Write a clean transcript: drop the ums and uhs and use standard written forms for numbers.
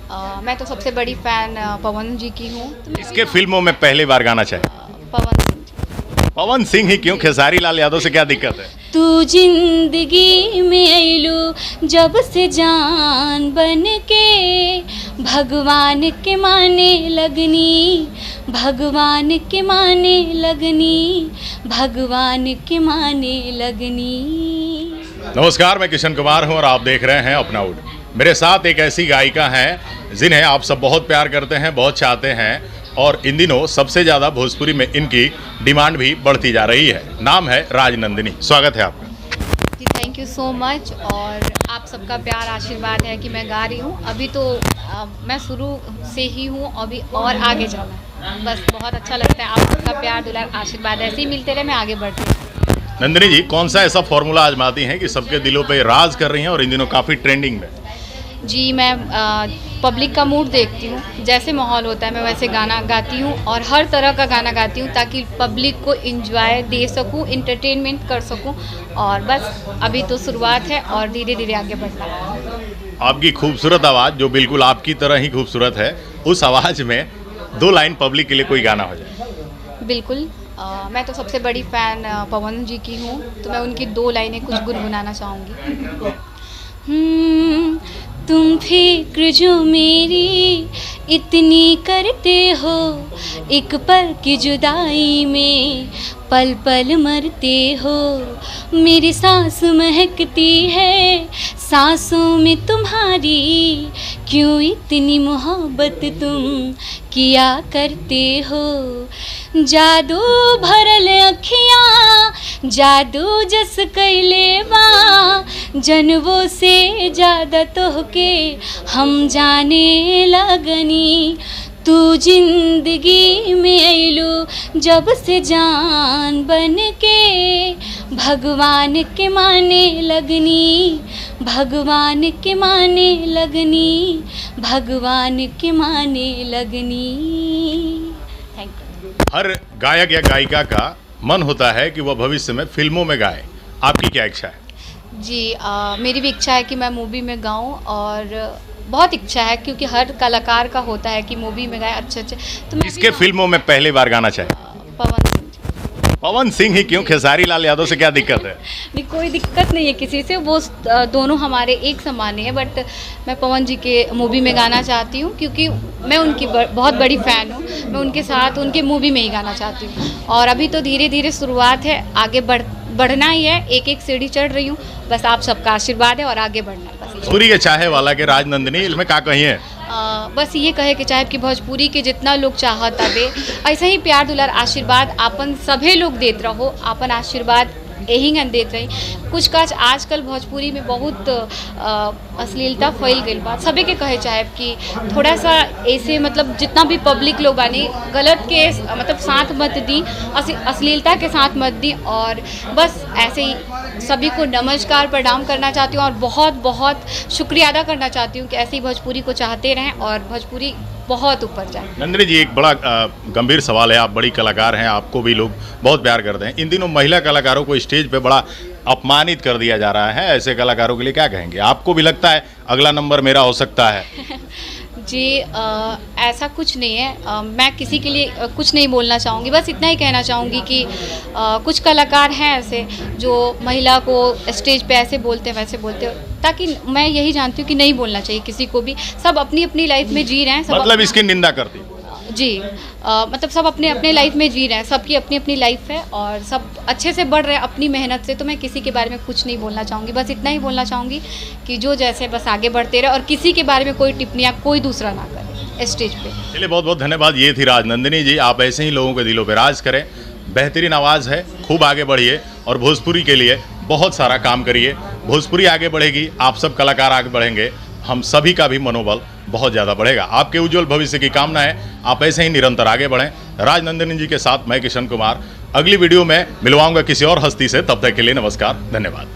मैं तो सबसे बड़ी फ़ैन पवन जी की हूँ। तो इसके फिल्मों में पहली बार गाना चाहिए? पवन सिंह जी। पवन सिंह ही क्यों? खेसारी लाल यादव से क्या दिक्कत है? तू जिंदगी में अइलू जब से जान बन के, भगवान के माने लगनी, भगवान के माने लगनी, भगवान के माने लगनी। नमस्कार, मैं किशन कुमार हूं और आप देख रहे हैं अपना उड। मेरे साथ एक ऐसी गायिका हैं जिन्हें आप सब बहुत प्यार करते हैं, बहुत चाहते हैं और इन दिनों सबसे ज़्यादा भोजपुरी में इनकी डिमांड भी बढ़ती जा रही है। नाम है राजनंदिनी। स्वागत है आपका। जी थैंक यू सो मच। और आप सबका प्यार आशीर्वाद है कि मैं गा रही हूँ। अभी तो मैं शुरू से ही हूँ, अभी और आगे जाना है। बस बहुत अच्छा लगता है, आप सबका प्यार दुलार आशीर्वाद ऐसे ही मिलते रहे, मैं आगे बढ़ती हूँ। नंदिनी जी, कौन सा ऐसा फॉर्मूला आजमाती हैं कि सबके दिलों पे राज कर रही हैं और इन दिनों काफ़ी ट्रेंडिंग में? जी मैं पब्लिक का मूड देखती हूँ, जैसे माहौल होता है मैं वैसे गाना गाती हूँ और हर तरह का गाना गाती हूँ ताकि पब्लिक को एंजॉय दे सकूँ, इंटरटेनमेंट कर सकूँ। और बस अभी तो शुरुआत है और धीरे धीरे आगे बढ़ना है। आपकी खूबसूरत आवाज़, जो बिल्कुल आपकी तरह ही खूबसूरत है, उस आवाज़ में 2 लाइन पब्लिक के लिए कोई गाना हो जाए। बिल्कुल। मैं तो सबसे बड़ी फ़ैन पवन जी की हूँ, तो मैं उनकी 2 लाइनें कुछ गुनगुनाना चाहूँगी। तुम फिक्र जो मेरी इतनी करते हो, एक पल की जुदाई में पल पल मरते हो। मेरी सांस महकती है सांसों में तुम्हारी, क्यों इतनी मोहब्बत तुम किया करते हो। जादू भरल अखियाँ जादू जस कैले बा, जनवों से ज़्यादा तोहके हम जाने लगनी। तू जिंदगी में अइलू जब से जान बन के, भगवान के माने लगनी, भगवान के माने लगनी, भगवान के माने लगनी। Thank you. हर गायक या गायिका का मन होता है कि वह भविष्य में फिल्मों में गाए। आपकी क्या इच्छा है? जी मेरी भी इच्छा है कि मैं मूवी में गाऊं और बहुत इच्छा है क्योंकि हर कलाकार का होता है कि मूवी में गाए अच्छे। तो मैं इसके फिल्मों में पहली बार गाना चाहिए? पवन सिंह जी। पवन सिंह ही क्यों? खेसारी लाल यादव से क्या दिक्कत है? नहीं, कोई दिक्कत नहीं है किसी से, वो दोनों हमारे एक समान है। बट मैं पवन जी के मूवी में गाना चाहती हूँ क्योंकि मैं उनकी बहुत बड़ी फ़ैन हूँ। मैं उनके साथ उनके मूवी में ही गाना चाहती हूँ और अभी तो धीरे धीरे शुरुआत है, आगे बढ़ना ही है। एक एक सीढ़ी चढ़ रही हूँ, बस आप सबका आशीर्वाद है और आगे बढ़ना है। बस भोजपुरी के चाहे वाला के राजनंदिनी इसमें क्या कही है? बस ये कहे कि चाहे कि भोजपुरी के जितना लोग चाहत हवे ऐसे ही प्यार दुलार आशीर्वाद आपन सभे लोग देत रहो, आपन आशीर्वाद यही गन देत रही। कुछ काज आजकल भोजपुरी में बहुत अश्लीलता फैल गई बा, सभी के कहे चाहे कि थोड़ा सा ऐसे मतलब जितना भी पब्लिक लोग बानी गलत के मतलब साथ मत दी, अश्लीलता के साथ मत दी। और बस ऐसे ही सभी को नमस्कार प्रणाम करना चाहती हूँ और बहुत बहुत शुक्रिया अदा करना चाहती हूँ कि ऐसे ही भोजपुरी को चाहते रहें और भोजपुरी बहुत ऊपर जाए। नंदिनी जी, एक बड़ा गंभीर सवाल है। आप बड़ी कलाकार हैं, आपको भी लोग बहुत प्यार करते हैं। इन दिनों महिला कलाकारों को स्टेज पे बड़ा अपमानित कर दिया जा रहा है। ऐसे कलाकारों के लिए क्या कहेंगे? आपको भी लगता है अगला नंबर मेरा हो सकता है? जी ऐसा कुछ नहीं है। मैं किसी के लिए कुछ नहीं बोलना चाहूँगी, बस इतना ही कहना चाहूँगी कि कुछ कलाकार हैं ऐसे जो महिला को स्टेज पे ऐसे बोलते हैं वैसे बोलते हैं, ताकि मैं यही जानती हूँ कि नहीं बोलना चाहिए किसी को भी। सब अपनी अपनी लाइफ में जी रहे हैं, सब मतलब इसकी निंदा करती? जी मतलब सब अपने अपने लाइफ में जी रहे हैं, सबकी अपनी अपनी लाइफ है और सब अच्छे से बढ़ रहे हैं अपनी मेहनत से। तो मैं किसी के बारे में कुछ नहीं बोलना चाहूँगी, बस इतना ही बोलना चाहूँगी कि जो जैसे बस आगे बढ़ते रहे और किसी के बारे में कोई टिप्पणियाँ कोई दूसरा ना करे स्टेज पे। चलिए, बहुत बहुत धन्यवाद। ये थी राजनंदिनी जी। आप ऐसे ही लोगों के दिलों पे राज करें। बेहतरीन आवाज़ है, खूब आगे बढ़िए और भोजपुरी के लिए बहुत सारा काम करिए। भोजपुरी आगे बढ़ेगी, आप सब कलाकार आगे बढ़ेंगे, हम सभी का भी मनोबल बहुत ज़्यादा बढ़ेगा। आपके उज्जवल भविष्य की कामना है, आप ऐसे ही निरंतर आगे बढ़ें। राजनंदिनी जी के साथ मैं किशन कुमार अगली वीडियो में मिलवाऊंगा किसी और हस्ती से। तब तक के लिए नमस्कार, धन्यवाद।